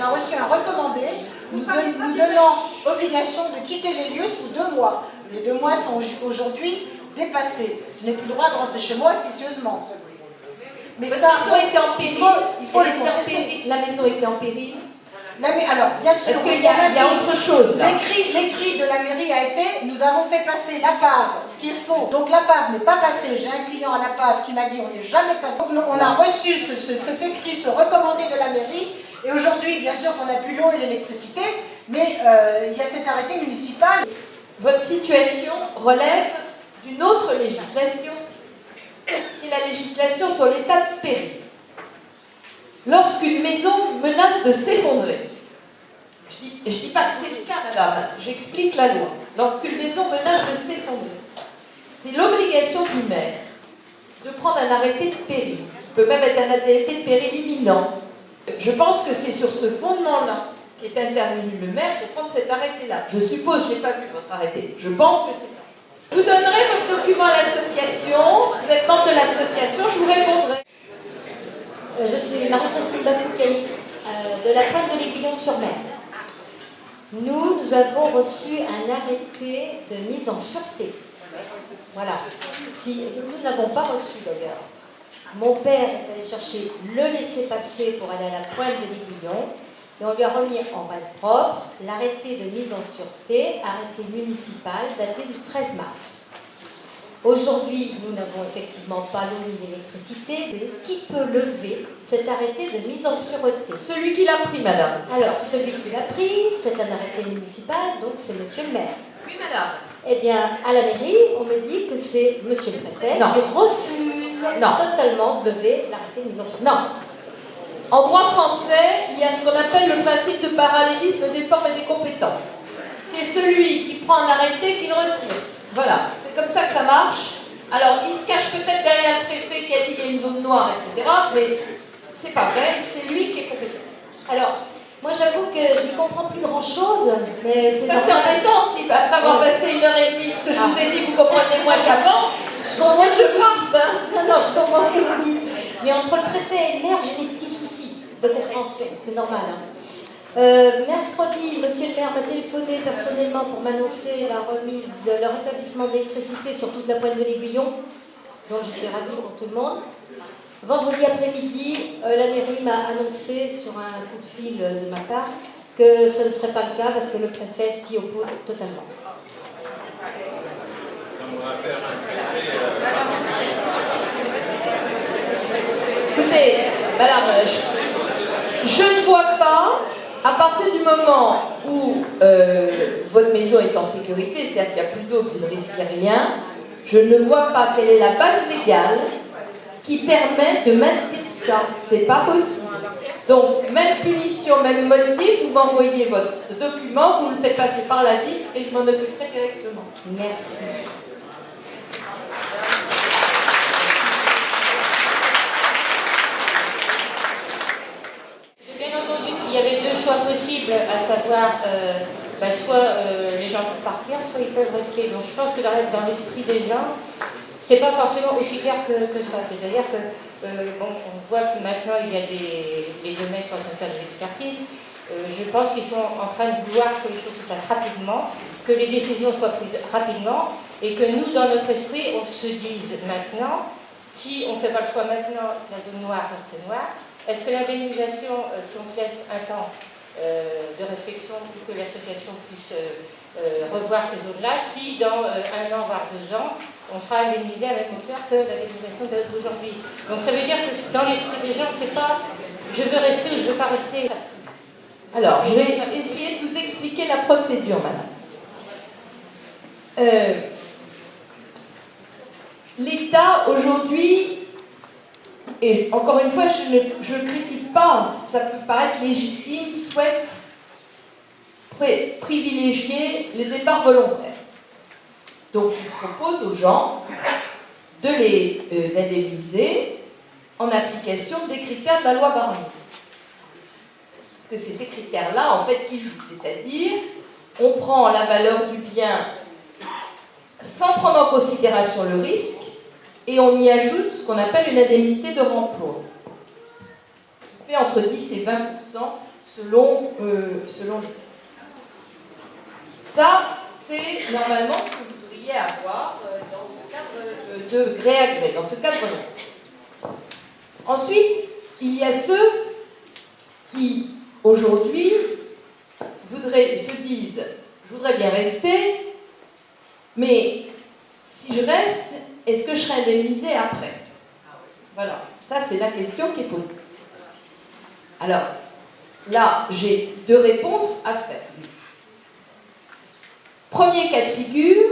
on a reçu un recommandé nous donnant obligation de quitter les lieux sous 2 mois. Les 2 mois sont aujourd'hui dépassés. Je n'ai plus le droit de rentrer chez moi officieusement. Mais Votre ça, maison était en péril. il faut le contester. La maison était en péril. Alors, bien sûr, est-ce qu'il y a autre chose là? L'écrit de la mairie a été, nous avons fait passer l'APAV, ce qui est faux. Donc l'APAV n'est pas passé. J'ai un client à l'APAV qui m'a dit on n'est jamais passé. Donc, on a reçu cet écrit, ce recommandé de la mairie. Et aujourd'hui, bien sûr qu'on n'a plus l'eau et l'électricité, mais il y a cet arrêté municipal. Votre situation relève d'une autre législation, qui est la législation sur l'état de péril. Lorsqu'une maison menace de s'effondrer, je ne dis pas que c'est le cas, madame, j'explique la loi. Lorsqu'une maison menace de s'effondrer, c'est l'obligation du maire de prendre un arrêté de péril. Il peut même être un arrêté de péril imminent. Je pense que c'est sur ce fondement-là qu'est intervenu le maire pour prendre cet arrêté-là. Je suppose, je n'ai pas vu votre arrêté, je pense que c'est ça. Je vous donnerai votre document à l'association, vous êtes membre de l'association, je vous répondrai. Je suis Marie-Christine Bafoucaïs, de la Pointe de l'Aiguillon-sur-Mer. Nous avons reçu un arrêté de mise en sûreté. Voilà. Si, nous ne l'avons pas reçu d'ailleurs. Mon père est allé chercher le laissez-passer pour aller à la Pointe de l'Aiguillon et on lui a remis en propre l'arrêté de mise en sûreté, arrêté municipal daté du 13 mars. Aujourd'hui, nous n'avons effectivement pas l'eau ni l'électricité. Qui peut lever cet arrêté de mise en sûreté? Celui qui l'a pris, madame. Alors, celui qui l'a pris, c'est un arrêté municipal, donc c'est monsieur le maire. Oui, madame. Eh bien, à la mairie, on me dit que c'est monsieur le préfet qui refuse totalement de lever l'arrêté de mise en sûreté. Non. En droit français, il y a ce qu'on appelle le principe de parallélisme des formes et des compétences. C'est celui qui prend un arrêté qui le retire. Voilà, c'est comme ça que ça marche. Alors, il se cache peut-être derrière le préfet qui a dit qu'il y a une zone noire, etc. Mais c'est pas vrai, c'est lui qui est compétent. Alors, moi j'avoue que je n'y comprends plus grand-chose, mais c'est ça, c'est embêtant si après avoir passé 1h30, ce que je vous ai dit, vous comprenez moins qu'avant. Je comprends je parte. Non, je comprends ce que vous dites. Mais entre le préfet et le maire, j'ai des petits soucis de compréhension, c'est normal. Mercredi, monsieur le maire m'a téléphoné personnellement pour m'annoncer le rétablissement d'électricité sur toute la Pointe de l'Aiguillon. Donc j'étais ravie pour tout le monde. Vendredi après-midi, la mairie m'a annoncé sur un coup de fil de ma part que ce ne serait pas le cas parce que le préfet s'y oppose totalement. Écoutez, madame, je ne vois pas, à partir du moment où votre maison est en sécurité, c'est-à-dire qu'il n'y a plus d'eau, que vous ne risquez rien, je ne vois pas quelle est la base légale qui permet de maintenir ça. C'est pas possible. Donc, même punition, même motif, vous m'envoyez votre document, vous le faites passer par la ville et je m'en occuperai directement. Merci. J'ai bien entendu qu'il y avait 2 choix possibles, à savoir soit les gens peuvent partir, soit ils peuvent rester. Donc je pense que dans l'esprit des gens, c'est pas forcément aussi clair que ça. C'est-à-dire que on voit que maintenant il y a les domaines sont en train de faire de l'expertise. Je pense qu'ils sont en train de vouloir que les choses se passent rapidement, que les décisions soient prises rapidement, et que nous, dans notre esprit, on se dise maintenant, si on ne fait pas le choix maintenant, la zone noire reste noire, est-ce que l'indemnisation, si on se laisse un temps de réflexion pour que l'association puisse revoir ces zones-là, si dans 1 an, voire 2 ans, on sera indemnisé à la même hauteur que l'indemnisation d'aujourd'hui. Donc ça veut dire que dans l'esprit des gens, c'est pas je veux rester ou je ne veux pas rester. Alors, je vais essayer de vous expliquer la procédure, madame. L'État, aujourd'hui, et encore une fois, je ne critique pas, ça peut paraître légitime, souhaite privilégier le départ volontaire. Donc, il propose aux gens de les indemniser en application des critères de la loi Barnier. Parce que c'est ces critères-là, en fait, qui jouent. C'est-à-dire, on prend la valeur du bien sans prendre en considération le risque, et on y ajoute ce qu'on appelle une indemnité de remploi, qui fait entre 10 et 20% selon les... Ça, c'est normalement ce que vous devriez avoir dans ce cadre de gré à gré, dans ce cadre-là. Ensuite, il y a ceux qui, aujourd'hui, se disent « je voudrais bien rester, mais si je reste, est-ce que je serai indemnisé après ?» Voilà, ça c'est la question qui est posée. Alors, là, j'ai deux réponses à faire. Premier cas de figure,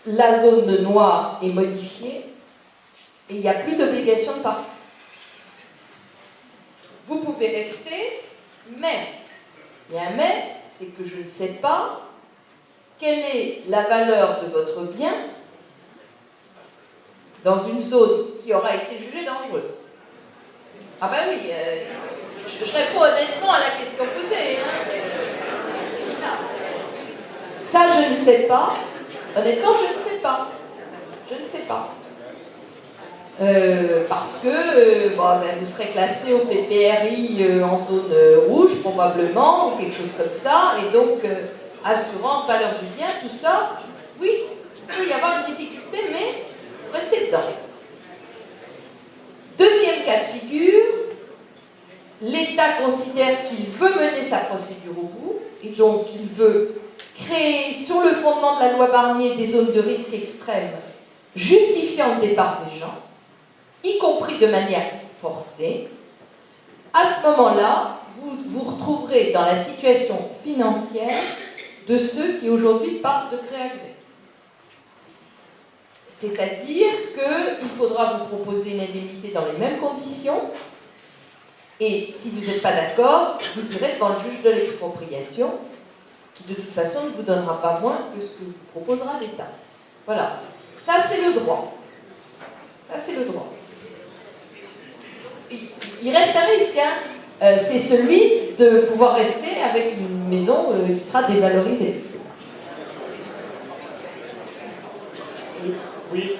la zone de noir est modifiée et il n'y a plus d'obligation de partir. Vous pouvez rester, mais, il y a un mais, c'est que je ne sais pas quelle est la valeur de votre bien dans une zone qui aura été jugée dangereuse. Ah ben oui, je réponds honnêtement à la question posée. Ça, je ne sais pas. Honnêtement, je ne sais pas. Je ne sais pas. Parce que vous serez classé au PPRI en zone rouge, probablement, ou quelque chose comme ça, et donc assurance, valeur du bien, tout ça, oui, il peut y avoir une difficulté, mais restez dedans. Deuxième cas de figure, l'État considère qu'il veut mener sa procédure au bout, et donc il veut créer, sur le fondement de la loi Barnier, des zones de risque extrême justifiant le départ des gens, y compris de manière forcée. À ce moment-là, vous vous retrouverez dans la situation financière de ceux qui aujourd'hui partent de gré à gré. C'est-à-dire qu'il faudra vous proposer une indemnité dans les mêmes conditions, et si vous n'êtes pas d'accord, vous irez devant le juge de l'expropriation, qui de toute façon ne vous donnera pas moins que ce que vous proposera l'État. Voilà. Ça, c'est le droit. Ça, c'est le droit. Il reste un risque, hein. C'est celui de pouvoir rester avec une maison qui sera dévalorisée. Oui.